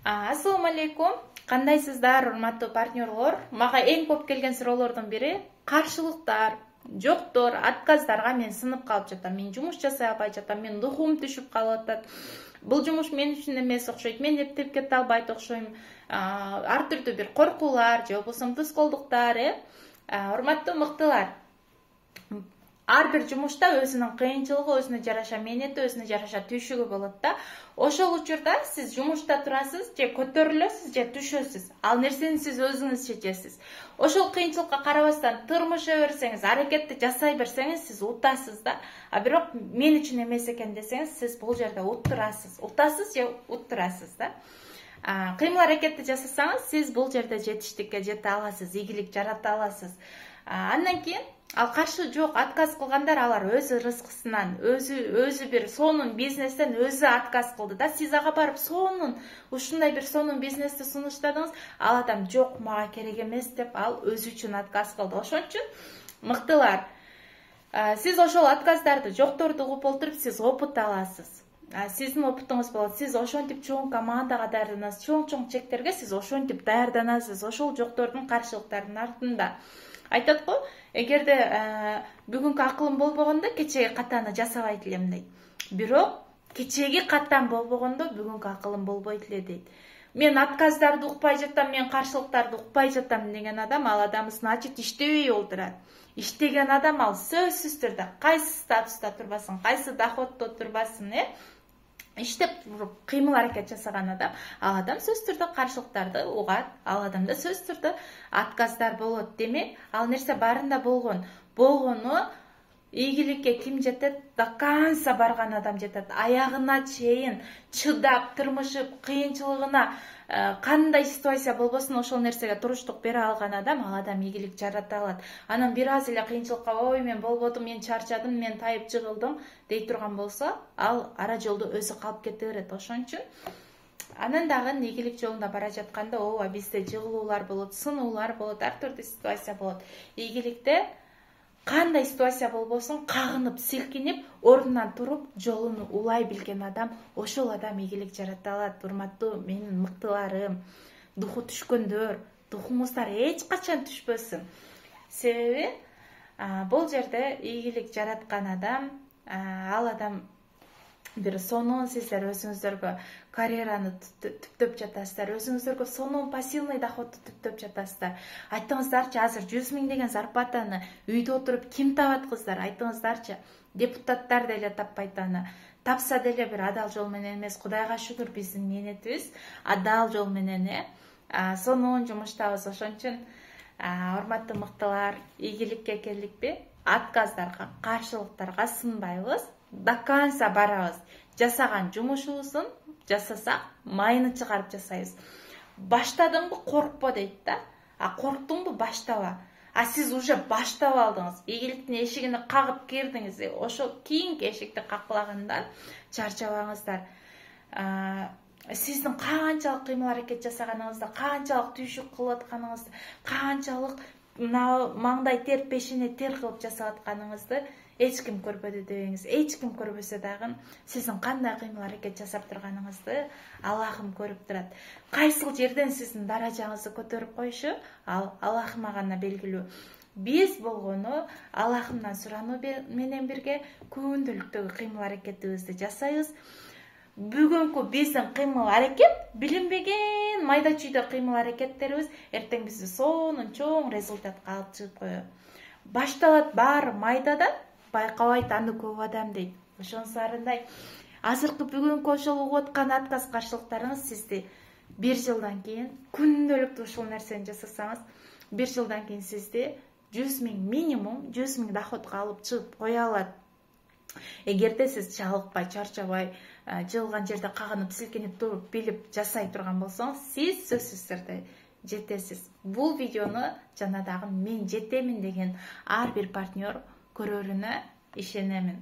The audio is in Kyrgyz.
Ассаламу алейкум. Кандайсыздар, урматтуу партнерлор? Мага эң көп келген суроолордун бири каршылыктар, жоктор, отказдарга мен сынып калып жатам. Мен жумуш жасай албай жатам. Мен духум түшүп калып атат. Бул жумуш мен үчүн эмес окшойт. Мен эптеп кете албайт окшойм. Ар түрдүү бир коркуулар, же болбосо тоскоолдуктар, урматтуу мыктылар. Ар бир жумушта өзүнүн кыйынчылыгы, өзүнө жараша мээнети, өзүнө жараша түйшүгү болот да. Ошол учурда сиз жумушта турасыз, же көтөрүлөсүз, же түшөсүз. Ал нерсени сиз өзүңүз чечесиз. Ошол кыйынчылыкка карабастан тырмыша берсеңиз, аракетти жасай берсеңиз, сиз утасыз да. Бирок мен үчүн эмес экен десеңиз, сиз бул жерде уттурасыз. Утасыз же уттурасыз да. Кыймыл аракетти жасасаңыз, сиз бул жерде жетиштикке жете аласыз, ийгилик жарата аласыз. Андан кийин ал каршы жок, отказ кылгандар алар өз рызкысынан, өзү бир сонун бизнестен өзү отказ кылды да. Сиз ага барып ушундай бир сонун бизнести сунуштадыңыз, ал адам жок, мага керек эмес деп, ал өзү үчүн отказ кылды. Ошон үчүн мыктылар, сиз ошол отказдарды, жокторду угуп олтуруп, сиз опыт аласыз. Сиздин опытыңыз болот. Сиз ошентип чоң командага даярданасыз, чоң чектерге сиз ошентип даярданасыз. Ошол жоктордун каршылыктарынын артында. Айтат го, эгерде бүгүнкү акылым болбогондо кечеги катаны жасабайт элем дейт. Бирок кечеги катан болбогондо бүгүнкү акылым болбойт эле дейт. Мен отказдарды укпай жатам, мен каршылыктарды укпай жатам деген адам, ал адам значит иштебей олтурат. Иштеген адам ал сөзсүз түрдө кайсы статуста турбасын, кайсы доходдо турбасын, иштеп кыймыл аракет жасаган адам, ал адам сөзсүз түрдө каршылыктарды угат, ал адамда сөзсүз түрдө отказдар болот. Демек, ал нерсе барында болгону ийгиликке ким жетет? До конца барган адам жетет. Аягына чейин чыдап, тырмышып, кыйынчылыгына кандай ситуация болбосун ошол нерсеге туруштук бере алган адам, ал адам ийгилик жарата алат. Анан бир аз эле кыйынчылыкка, ой, мен болбоду, мен чарчадым, мен тайып жыгылдым дей турган болсо, ал ара жолдо өзү калып кете берет. Ошон үчүн анан дагы ийгилик жолунда бара жатканда, ооба, бизде жыгылуулар болот, сынуулар болот, ар түрдүү ситуация болот. Ийгиликте кандай ситуация болбосун кагынып, силкинип, ордунан туруп, жолун улай билген адам, ошол адам ийгилик жарата алат. Урматтуу менин мыктыларым, духу түшкөндөр, духуңуздар эч качан түшпөсүн. Себеби бул жерде ийгилик жараткан адам, ал адам бир сонун, сиздер өзүңүздөргө карьераны түптөп жатасыздар, өзүңүздөргө сонун пассивный доходду түптөп жатасыздар. Айтыңыздарчы, азыр 100 000 деген зарплатаны үйдө отуруп ким табат кыздар? Айтыңыздарчы. Депутаттар деле таппайт аны. Тапса деле бир адал жол менен эмес, Кудайга шүгүр биздин мээнетибиз адал жол менен, сонун жумуштабыз. Ошон үчүн урматтуу мыктылар, ийгиликке келдикпи? Отказдарга, каршылыктарга сынбайбыз, до конца барабыз. Жасаган жумушубузун жасасак, майыны чыгарып жасайбыз. Баштадыңбы, коркпо дейт да. Корктуңбу, баштаба. Сиз уже баштап алдыңыз. Ийгиликтин эшигини кагып кирдиңиз. Ошол кийинки эшикти каклагандан чарчабаңыздар. Сиздин канчалык кыймыл аракет жасаганыңызды, канчалык түйшүк кылып атканыңызды, канчалык маңдай тер, пешине тер кылып жасап атканыңызды эч ким көрбөдү дебеңиз. Эч ким көрбөсө дагы сиздин кандай кыймыл аракет жасап турганыңызды Аллахым көрүп турат. Кайсыл жерден сиздин даражаңызды көтөрүп коюшу, ал Аллахыма гана белгилүү. Биз болгону Аллахымдан сурануу менен бирге күндүлүктөгү кыймыл аракетибизди жасайбыз. Бүгүнкү биздин кыймыл аракет, билинбеген майда чүйдө кыймыл аракеттерибиз эртең бизди сонун чоң результатка алып чыгып коет. Башталат баары майдадан, байкабайт аны көп адам дейт. Ошонусарындай азыркы бүгүнкү ошол угуп аткан отказ каршылыктарыңыз сизди 1 жылдан кийин күндүлүктүү ушул нерсени жасасаңыз, 1 жылдан кийин сизди 100 000 минимум 100 000 доходко алып чыгып кое алат. Эгерде сиз жалыкпай, чарчабай, жыгылган жерде кагынып, силкинип туруп, билип жасай турган болсоңуз, сиз сөзсүз түрдө жетесиз. Бул видеону жана дагы мен жетемин деген ар бир партнер көрөрүнө ишенемин.